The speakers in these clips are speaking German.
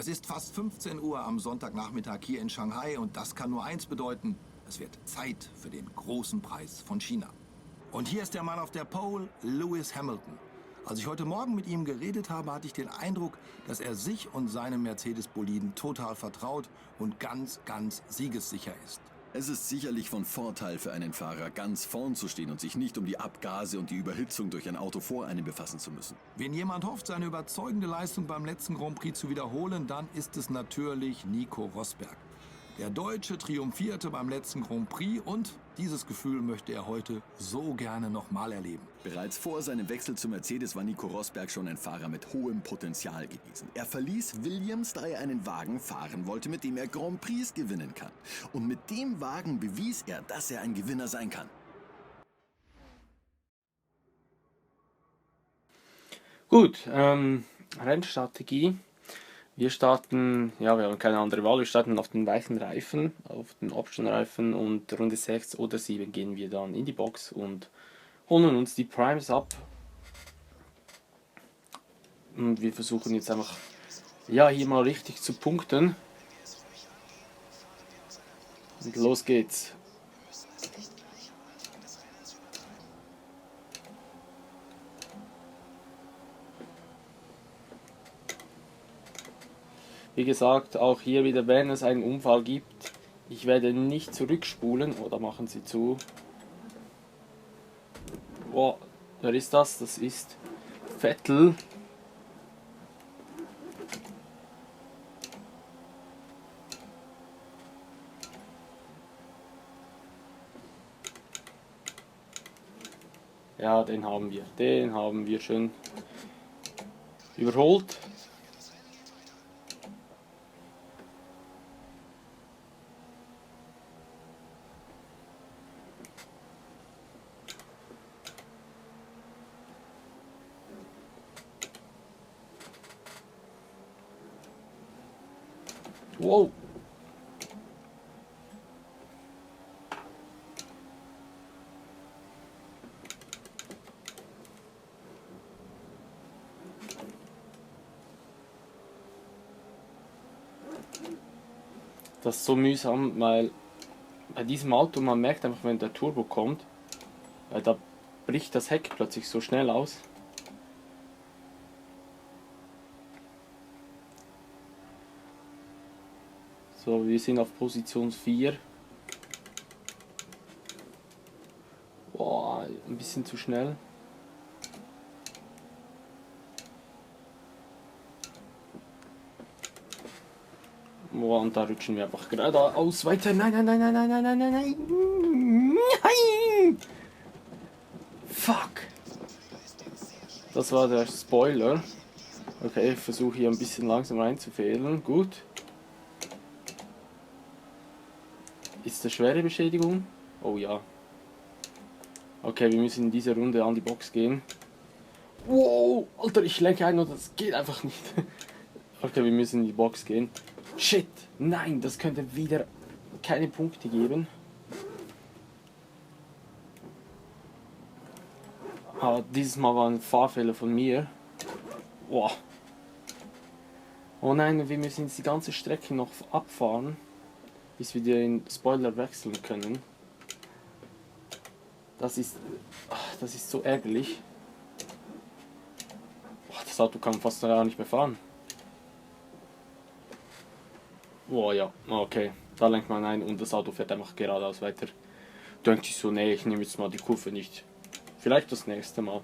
Es ist fast 15 Uhr am Sonntagnachmittag hier in Shanghai und das kann nur eins bedeuten: Es wird Zeit für den großen Preis von China. Und hier ist der Mann auf der Pole, Lewis Hamilton. Als ich heute Morgen mit ihm geredet habe, hatte ich den Eindruck, dass er sich und seinem Mercedes-Boliden total vertraut und ganz siegessicher ist. Es ist sicherlich von Vorteil für einen Fahrer, ganz vorn zu stehen und sich nicht um die Abgase und die Überhitzung durch ein Auto vor einem befassen zu müssen. Wenn jemand hofft, seine überzeugende Leistung beim letzten Grand Prix zu wiederholen, dann ist es natürlich Nico Rosberg. Der Deutsche triumphierte beim letzten Grand Prix und dieses Gefühl möchte er heute so gerne nochmal erleben. Bereits vor seinem Wechsel zu Mercedes war Nico Rosberg schon ein Fahrer mit hohem Potenzial gewesen. Er verließ Williams, da er einen Wagen fahren wollte, mit dem er Grand Prix gewinnen kann. Und mit dem Wagen bewies er, dass er ein Gewinner sein kann. Gut, Rennstrategie. Wir starten, ja, wir haben keine andere Wahl, wir starten auf den weichen Reifen, auf den Option-Reifen und Runde 6 oder 7 gehen wir dann in die Box und holen uns die Primes ab. Und wir versuchen jetzt einfach, ja, hier mal richtig zu punkten. Und los geht's. Wie gesagt, auch hier wieder, wenn es einen Unfall gibt, ich werde nicht zurückspulen. Oder machen Sie zu. Boah, wer ist das? Das ist Vettel. Ja, den haben wir. Den haben wir schön überholt. Wow. Das ist so mühsam, weil bei diesem Auto, man merkt einfach, wenn der Turbo kommt, weil da bricht das Heck plötzlich so schnell aus. So, wir sind auf Position 4. Boah, ein bisschen zu schnell. Boah, und da rutschen wir einfach geradeaus weiter. Nein, nein, nein, nein, nein, nein, nein, nein, nein. Nein! Fuck! Das war der Spoiler. Okay, ich versuche hier ein bisschen langsam reinzufädeln. Gut. Ist das schwere Beschädigung? Oh ja. Okay, wir müssen in dieser Runde an die Box gehen. Wow, Alter, ich lenke ein und das geht einfach nicht. Okay, wir müssen in die Box gehen. Shit, nein, das könnte wieder keine Punkte geben. Aber dieses Mal war ein Fahrfehler von mir. Wow. Oh nein, wir müssen jetzt die ganze Strecke noch abfahren, bis wir den Spoiler wechseln können. Das ist so ärgerlich. Boah, das Auto kann fast gar nicht mehr fahren. Boah, ja, okay. Da lenkt man ein und das Auto fährt einfach geradeaus weiter. Denkt sich so, nee, ich nehme jetzt mal die Kurve nicht. Vielleicht das nächste Mal.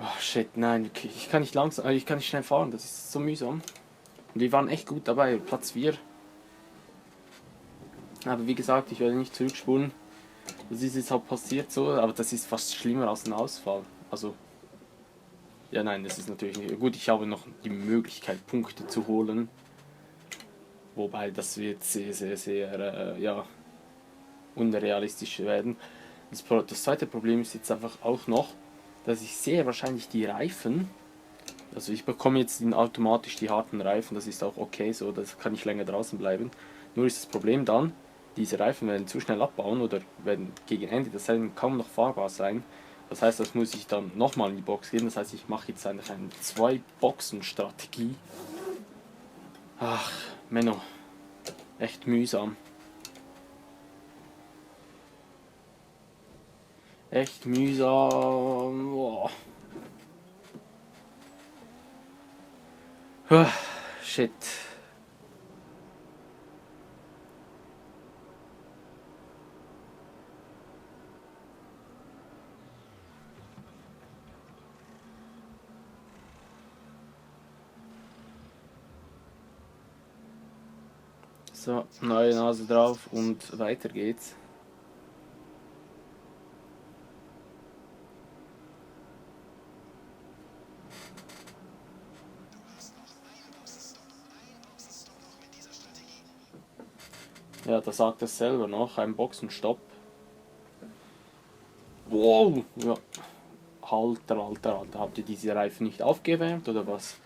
Oh shit, nein, okay. Ich kann nicht langsam, ich kann nicht schnell fahren, das ist so mühsam. Und wir waren echt gut dabei, Platz 4. Aber wie gesagt, ich werde nicht zurückspulen. Das ist jetzt halt passiert so, aber das ist fast schlimmer als ein Ausfall. Also, ja nein, das ist natürlich nicht gut. Ich habe noch die Möglichkeit, Punkte zu holen. Wobei das wird sehr ja, unrealistisch werden. Das zweite Problem ist jetzt einfach auch noch, dass ich sehr wahrscheinlich die Reifen, also ich bekomme jetzt automatisch die harten Reifen, das ist auch okay so, das kann ich länger draußen bleiben. Nur ist das Problem dann, diese Reifen werden zu schnell abbauen oder werden gegen Ende des Rennens kaum noch fahrbar sein. Das heißt, das muss ich dann nochmal in die Box gehen. Das heißt, ich mache jetzt eigentlich eine 2-Boxen-Strategie. Ach, Menno. Echt mühsam. Echt mühsam. Boah. Shit. So, neue Nase drauf und weiter geht's. Ja, da sagt er selber noch, ein Boxenstopp. Wow! Ja. Alter. Habt ihr diese Reifen nicht aufgewärmt oder was?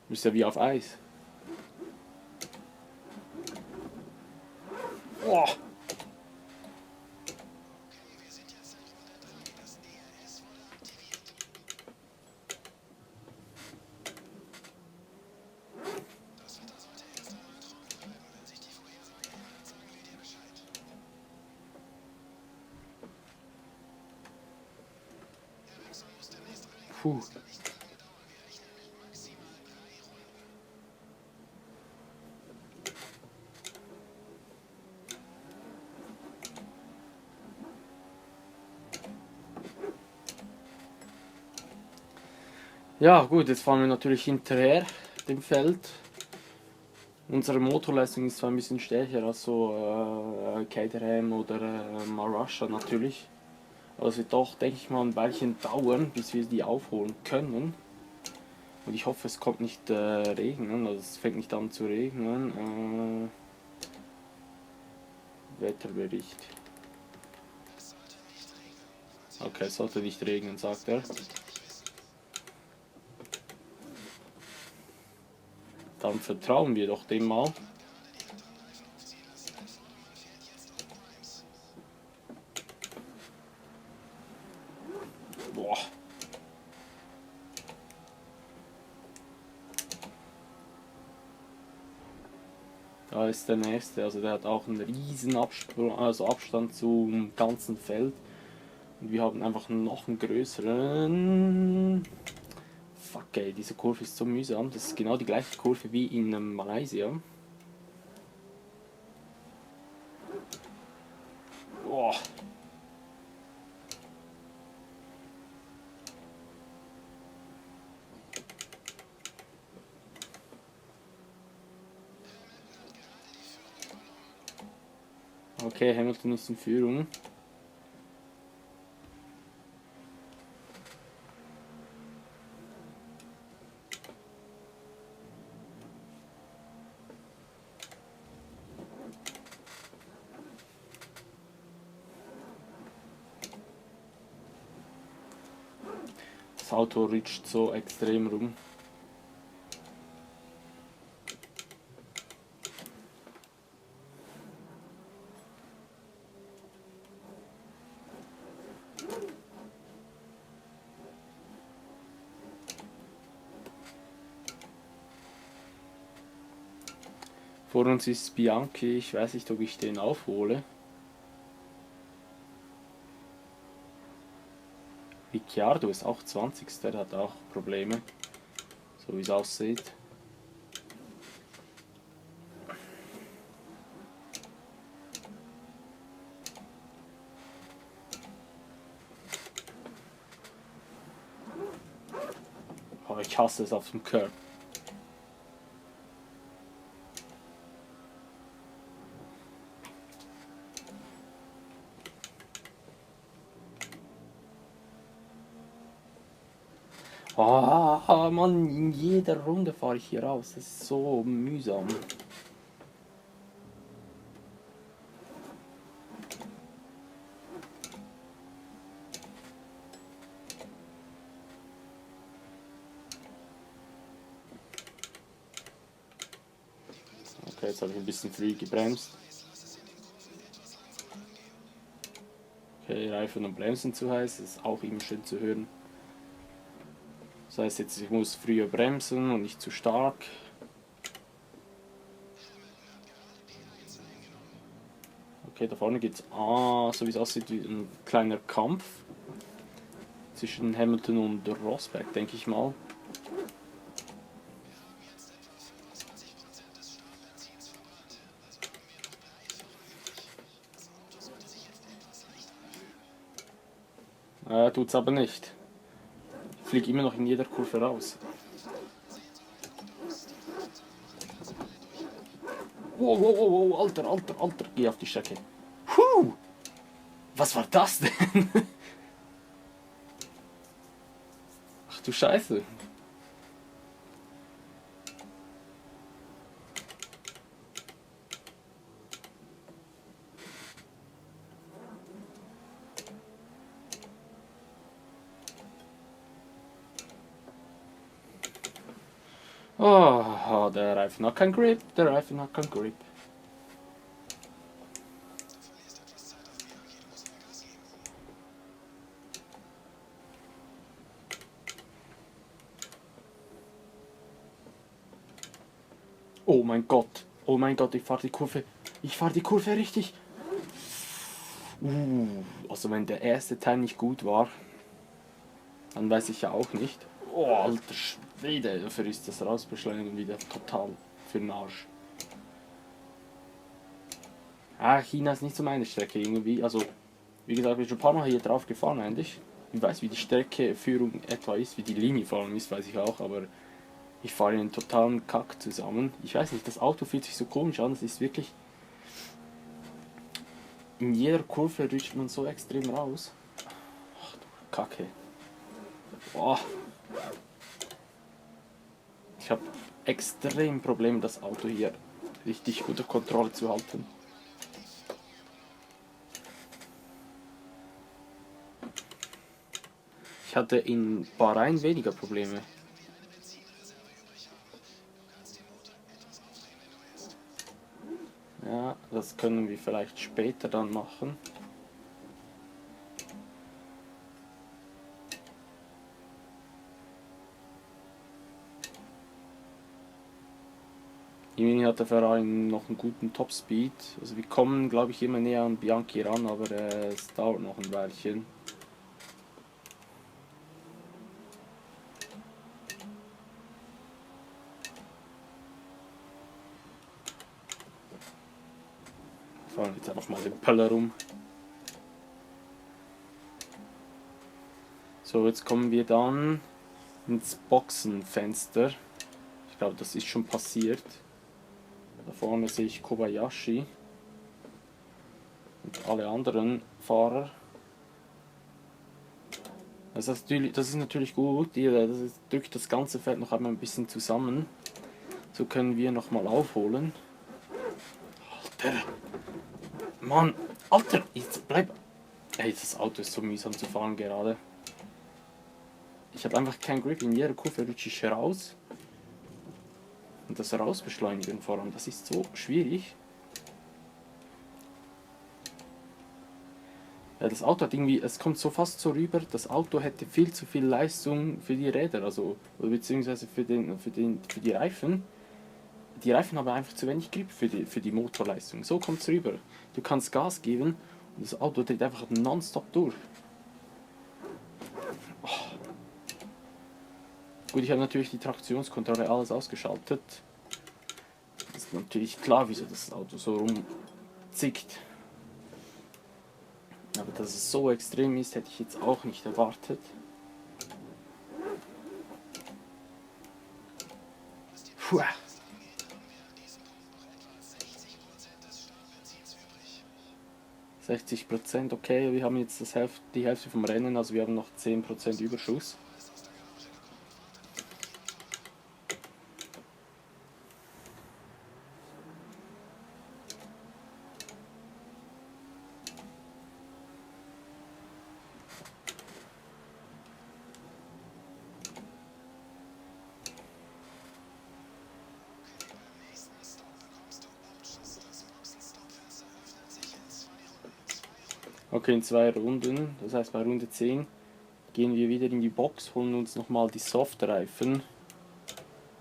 Ist ja wie auf Eis. Oh. Puh. Ja gut, jetzt fahren wir natürlich hinterher dem Feld. Unsere Motorleistung ist zwar ein bisschen stärker als so Caterham oder Marussia natürlich. Aber es wird doch, denke ich mal, ein Weilchen dauern, bis wir die aufholen können. Und ich hoffe, es kommt nicht regnen, also es fängt nicht an zu regnen. Wetterbericht. Okay, es sollte nicht regnen, sagt er. Dann vertrauen wir doch dem mal. Boah. Da ist der nächste, also der hat auch einen riesen Abstand zum ganzen Feld. Und wir haben einfach noch einen größeren. Fuck ey, diese Kurve ist so mühsam. Das ist genau die gleiche Kurve wie in Malaysia. Boah. Okay, Hamilton ist in Führung. Das Auto rutscht so extrem rum. Vor uns ist Bianchi, ich weiß nicht, ob ich den aufhole. Ricciardo ist auch 20. Der hat auch Probleme, so wie es aussieht. Oh, ich hasse es auf dem Curb. Ah, Mann, in jeder Runde fahre ich hier raus. Das ist so mühsam. Okay, jetzt habe ich ein bisschen früh gebremst. Okay, Reifen und Bremsen zu heiß, das ist auch immer schön zu hören. Das heißt jetzt, ich muss früher bremsen und nicht zu stark. Okay, da vorne geht's, so wie es aussieht, wie ein kleiner Kampf zwischen Hamilton und Rosberg, denke ich mal. Tut's aber nicht. Ich fliege immer noch in jeder Kurve raus. Wow, wow, wow, wow, Alter, geh auf die Strecke. Puh! Was war das denn? Ach du Scheiße. Oh, der Reifen hat kein Grip, Oh mein Gott, ich fahre die Kurve richtig. Also wenn der erste Teil nicht gut war, dann weiß ich ja auch nicht. Oh, alter Schwede, dafür ist das Rausbeschleunigen wieder total für den Arsch. China ist nicht so meine Strecke irgendwie. Also, wie gesagt, ich bin schon ein paar Mal hier drauf gefahren eigentlich. Ich weiß, wie die Streckeführung etwa ist, wie die Linie vor allem ist, weiß ich auch, aber ich fahre in einen totalen Kack zusammen. Ich weiß nicht, das Auto fühlt sich so komisch an, es ist wirklich... In jeder Kurve rutscht man so extrem raus. Ach du Kacke. Boah. Ich habe extrem Probleme, das Auto hier richtig unter Kontrolle zu halten. Ich hatte in Bahrain weniger Probleme. Ja, das können wir vielleicht später dann machen. Immerhin hat der Ferrari noch einen guten Topspeed. Also wir kommen, glaube ich, immer näher an Bianchi ran, aber es dauert noch ein Weilchen. Wir fahren jetzt einfach mal den Pöller rum. So, jetzt kommen wir dann ins Boxenfenster. Ich glaube, das ist schon passiert. Da vorne sehe ich Kobayashi und alle anderen Fahrer. Das ist natürlich gut, das drückt das ganze Feld noch einmal ein bisschen zusammen. So können wir nochmal aufholen. Alter! Mann! Alter! Jetzt bleib! Ey, das Auto ist so mühsam zu fahren gerade. Ich habe einfach keinen Grip, in jeder Kurve rutsche ich raus. Und das Rausbeschleunigen vor allem, das ist so schwierig. Ja, das Auto hat irgendwie, es kommt so fast so rüber, das Auto hätte viel zu viel Leistung für die Räder, also beziehungsweise für die Reifen. Die Reifen haben einfach zu wenig Grip für die Motorleistung. So kommt es rüber. Du kannst Gas geben und das Auto dreht einfach nonstop durch. Oh. Gut, ich habe natürlich die Traktionskontrolle alles ausgeschaltet. Das ist natürlich klar, wieso das Auto so rumzickt. Aber dass es so extrem ist, hätte ich jetzt auch nicht erwartet. Puh. 60%, okay, wir haben jetzt die Hälfte vom Rennen, also wir haben noch 10% Überschuss. Okay, in 2 Runden, das heißt bei Runde 10 gehen wir wieder in die Box, holen uns nochmal die Softreifen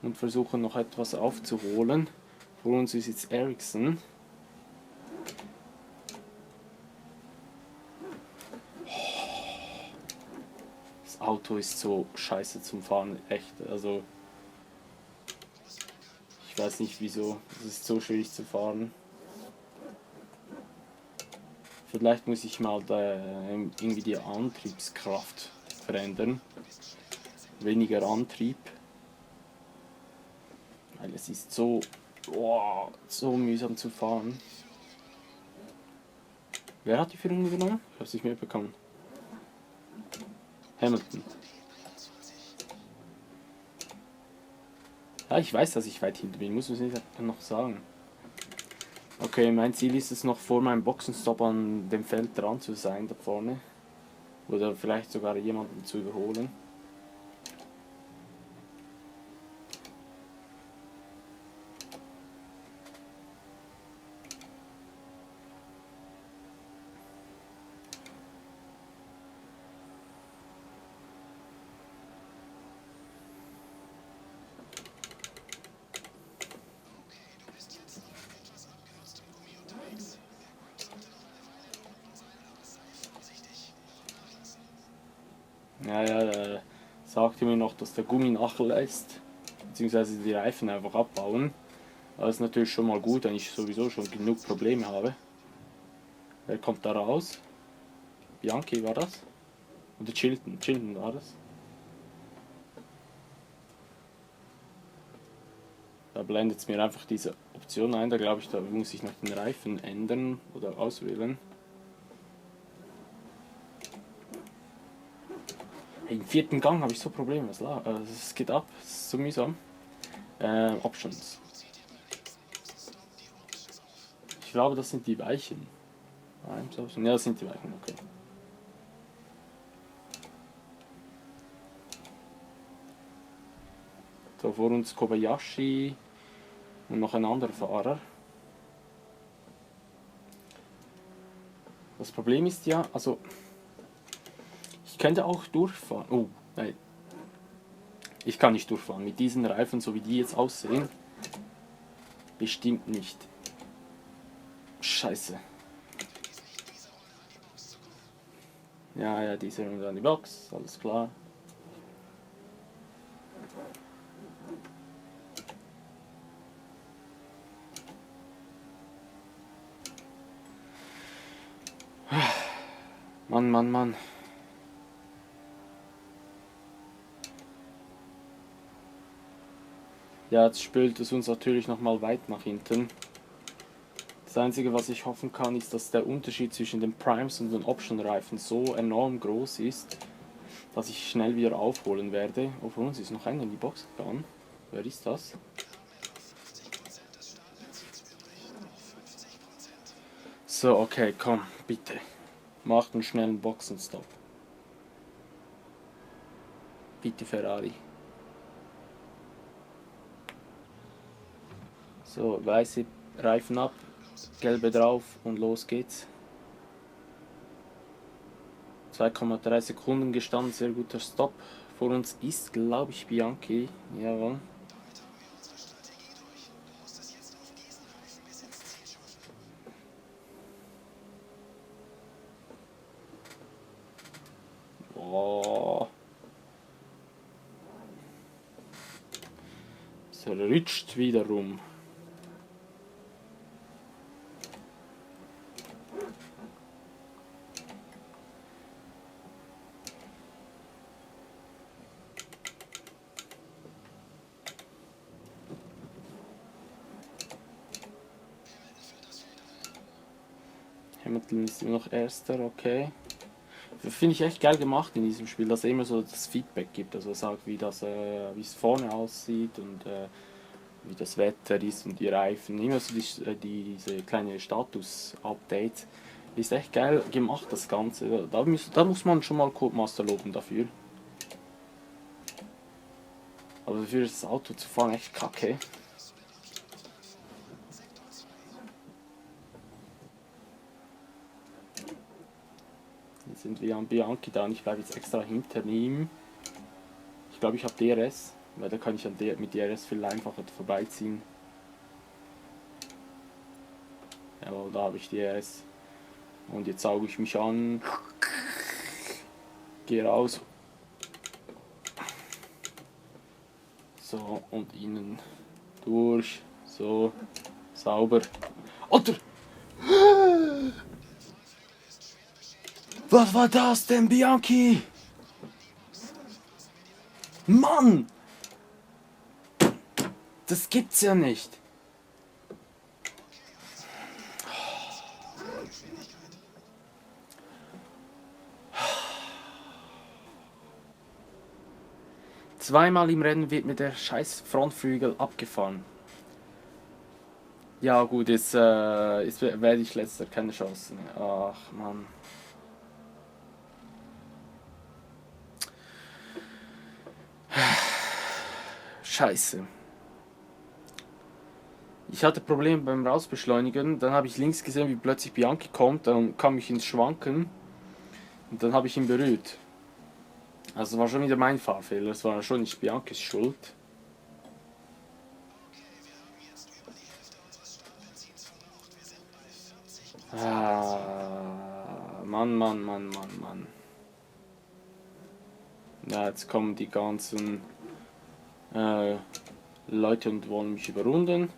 und versuchen noch etwas aufzuholen. Vor uns ist jetzt Ericsson. Das Auto ist so scheiße zum Fahren, echt. Also ich weiß nicht wieso, es ist so schwierig zu fahren. Vielleicht muss ich mal irgendwie die Antriebskraft verändern. Weniger Antrieb. Weil es ist so, so mühsam zu fahren. Wer hat die Führung übernommen? Ich habe es nicht mehr bekommen. Hamilton. Ja, ich weiß, dass ich weit hinten bin. Muss man es nicht noch sagen. Okay, mein Ziel ist es noch vor meinem Boxenstopp an dem Feld dran zu sein, da vorne. Oder vielleicht sogar jemanden zu überholen. Ja, sagte mir noch, dass der Gummi nachlässt, beziehungsweise die Reifen einfach abbauen. Das ist natürlich schon mal gut, wenn ich sowieso schon genug Probleme habe. Wer kommt da raus? Bianchi war das? Oder Chilton? Chilton war das. Da blendet es mir einfach diese Option ein, da glaube ich, da muss ich noch den Reifen ändern oder auswählen. Hey, im 4. Gang habe ich so Probleme, es geht ab, es ist so mühsam. Options. Ich glaube, das sind die Weichen. Ja, das sind die Weichen, okay. So, vor uns Kobayashi und noch ein anderer Fahrer. Das Problem ist ja, also ich könnte auch durchfahren. Oh, nein. Ich kann nicht durchfahren. Mit diesen Reifen, so wie die jetzt aussehen. Bestimmt nicht. Scheiße. Ja, diese Runde an die Box. Alles klar. Mann. Ja, jetzt spült es uns natürlich nochmal weit nach hinten. Das Einzige, was ich hoffen kann, ist, dass der Unterschied zwischen den Primes und den Option-Reifen so enorm groß ist, dass ich schnell wieder aufholen werde. Oh, von uns ist noch einer in die Box gegangen. Wer ist das? So, okay, komm, bitte. Macht einen schnellen Boxenstopp. Bitte, Ferrari. So, weiße Reifen ab, gelbe drauf und los geht's. 2,3 Sekunden gestanden, sehr guter Stopp. Vor uns ist, glaube ich, Bianchi. Jawohl. Oh. Es rutscht wieder rum. Hamilton ist immer noch Erster, okay. Finde ich echt geil gemacht in diesem Spiel, dass er immer so das Feedback gibt, also er sagt, wie es vorne aussieht und wie das Wetter ist und die Reifen, immer so diese kleine Status-Update. Ist echt geil gemacht, das Ganze. Da muss man schon mal Codemaster loben dafür. Aber dafür ist das Auto zu fahren echt kacke. sind wir an Bianchi da und ich bleibe jetzt extra hinter ihm. Ich glaube, ich habe DRS, weil da kann ich mit DRS viel einfacher vorbeiziehen. Jawohl, da habe ich DRS. Und jetzt sauge ich mich an. Gehe raus. So, und innen durch. So, sauber. Alter! Was war das denn, Bianchi? Mann! Das gibt's ja nicht. Zweimal im Rennen wird mir der scheiß Frontflügel abgefahren. Ja gut, jetzt werde ich letzter, keine Chancen. Ach Mann. Scheiße. Ich hatte Probleme beim Rausbeschleunigen, dann habe ich links gesehen, wie plötzlich Bianchi kommt, dann kam ich ins Schwanken und dann habe ich ihn berührt. Also war schon wieder mein Fahrfehler, es war schon nicht Bianchis Schuld. Mann. Ja, jetzt kommen die ganzen Leute und wollen mich überrunden.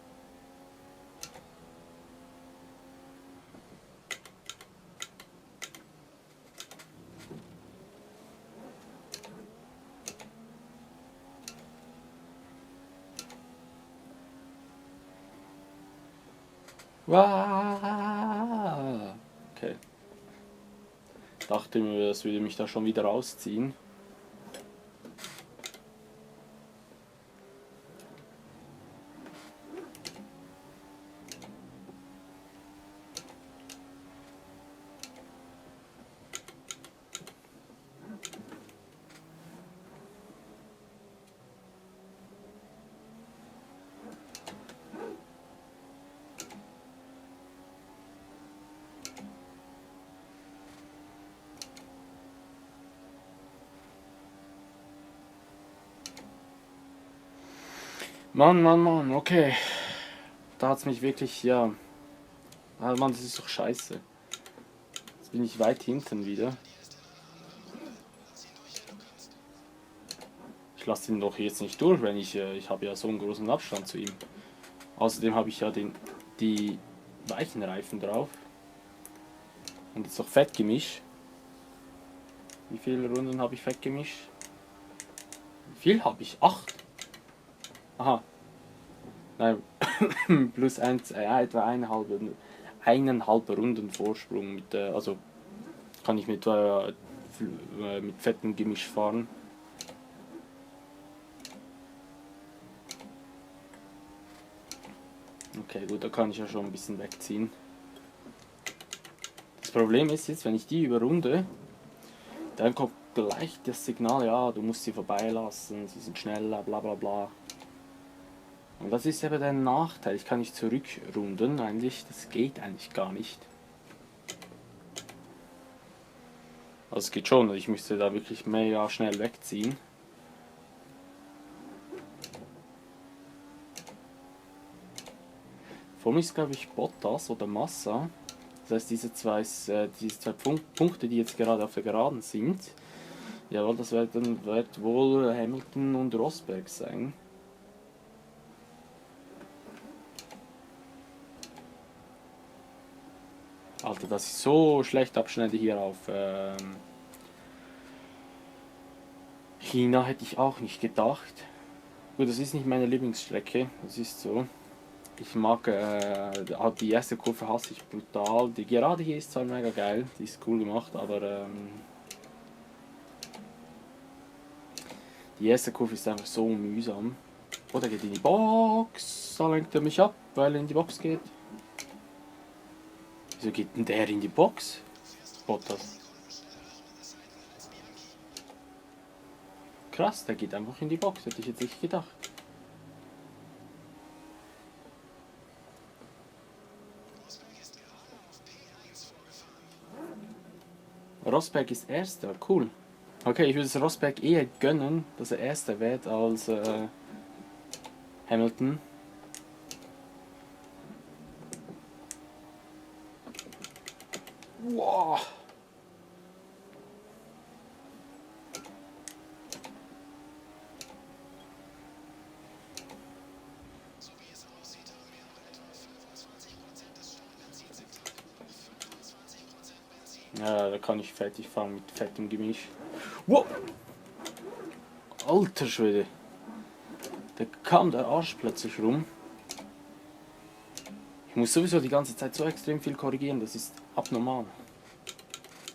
Okay. Dachte mir, das würde mich da schon wieder rausziehen. Mann, okay. Da hat's mich wirklich, ja. Ah, Mann, das ist doch scheiße. Jetzt bin ich weit hinten wieder. Ich lasse ihn doch jetzt nicht durch, wenn ich habe ja so einen großen Abstand zu ihm. Außerdem habe ich ja die weichen Reifen drauf. Und jetzt noch Fettgemisch. Wie viele Runden habe ich Fettgemisch? Wie viel habe ich? 8. Aha. Nein, plus 1, etwa eineinhalb Runden Vorsprung. Also kann ich mit fettem Gemisch fahren. Okay, gut, da kann ich ja schon ein bisschen wegziehen. Das Problem ist jetzt, wenn ich die überrunde, dann kommt gleich das Signal, ja, du musst sie vorbeilassen, sie sind schneller, bla bla bla. Und das ist eben der Nachteil, ich kann nicht zurückrunden, eigentlich, das geht eigentlich gar nicht. Also es geht schon, ich müsste da wirklich mega schnell wegziehen. Vor mir ist, glaube ich, Bottas oder Massa. Das heißt, diese zwei Punkte, die jetzt gerade auf der Geraden sind, jawohl, das wird wohl Hamilton und Rosberg sein. Alter, dass ich so schlecht abschneide hier auf China, hätte ich auch nicht gedacht. Gut, das ist nicht meine Lieblingsstrecke, das ist so. Ich mag, die erste Kurve hasse ich brutal. Die Gerade hier ist zwar mega geil, die ist cool gemacht, aber die erste Kurve ist einfach so mühsam. Oh, der geht in die Box, da lenkt er mich ab, weil er in die Box geht. Wieso geht denn der in die Box? Bottas. Krass, der geht einfach in die Box, hätte ich jetzt nicht gedacht. Rosberg ist Erster, cool. Okay, ich würde es Rosberg eher gönnen, dass er Erster wird als Hamilton. Wow. Ja, da kann ich fertig fahren mit fettem Gemisch. Wow! Alter Schwede! Da kam der Arsch plötzlich rum. Ich muss sowieso die ganze Zeit so extrem viel korrigieren, das ist abnormal.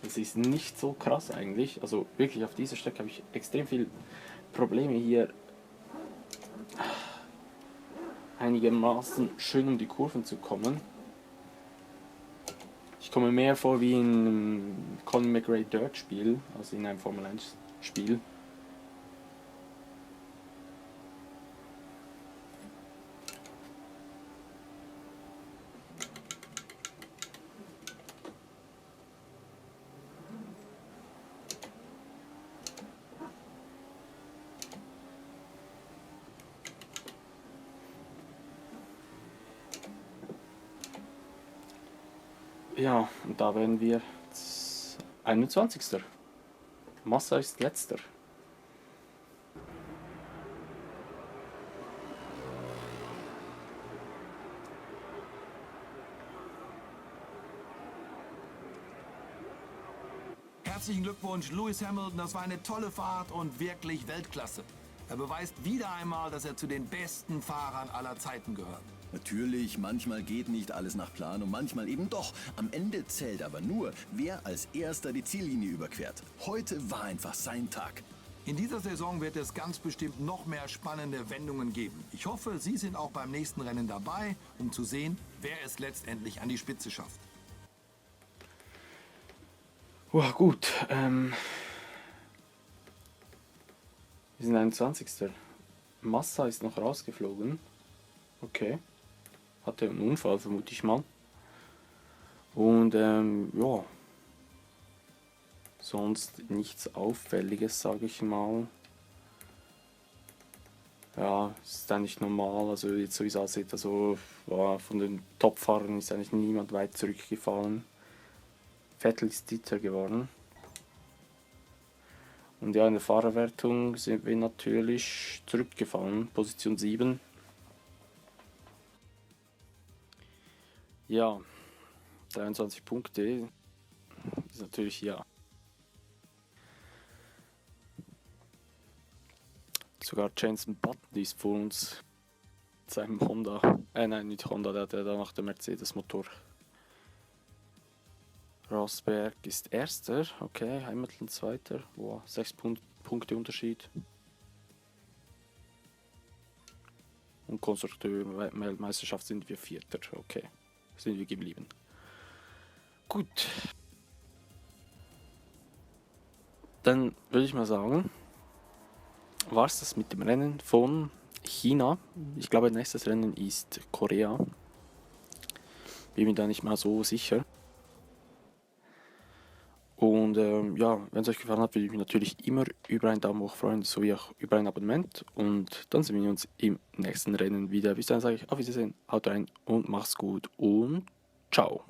Das ist nicht so krass eigentlich. Also wirklich auf dieser Strecke habe ich extrem viel Probleme hier einigermaßen schön um die Kurven zu kommen. Ich komme mehr vor wie in einem Colin McRae Dirt Spiel, als in einem Formel 1 Spiel. Ja, und da werden wir 21. Massa ist letzter. Herzlichen Glückwunsch, Lewis Hamilton. Das war eine tolle Fahrt und wirklich Weltklasse. Er beweist wieder einmal, dass er zu den besten Fahrern aller Zeiten gehört. Natürlich, manchmal geht nicht alles nach Plan und manchmal eben doch. Am Ende zählt aber nur, wer als Erster die Ziellinie überquert. Heute war einfach sein Tag. In dieser Saison wird es ganz bestimmt noch mehr spannende Wendungen geben. Ich hoffe, Sie sind auch beim nächsten Rennen dabei, um zu sehen, wer es letztendlich an die Spitze schafft. Gut, wir sind 21. Massa ist noch rausgeflogen. Okay. Hatte einen Unfall, vermute ich mal. Und ja. Sonst nichts Auffälliges, sage ich mal. Ja, ist eigentlich normal. Also jetzt so wie es aussieht, also von den Topfahrern ist eigentlich niemand weit zurückgefallen. Vettel ist Dritter geworden. Und ja, in der Fahrerwertung sind wir natürlich zurückgefallen. Position 7. Ja, 23 Punkte ist natürlich ja. Sogar Jenson Button ist vor uns mit seinem Honda. Nein, nicht Honda, der hat ja danach der Mercedes-Motor. Rosberg ist Erster, okay, Hamilton Zweiter. Wow, 6 Punkte Unterschied. Und Konstrukteur-Weltmeisterschaft sind wir Vierter, okay. Sind wir geblieben. Gut. Dann würde ich mal sagen, war es das mit dem Rennen von China. Ich glaube, nächstes Rennen ist Korea. Bin mir da nicht mal so sicher. Und ja, wenn es euch gefallen hat, würde ich mich natürlich immer über einen Daumen hoch freuen, sowie auch über ein Abonnement. Und dann sehen wir uns im nächsten Rennen wieder. Bis dann sage ich auf Wiedersehen, haut rein und macht's gut und ciao.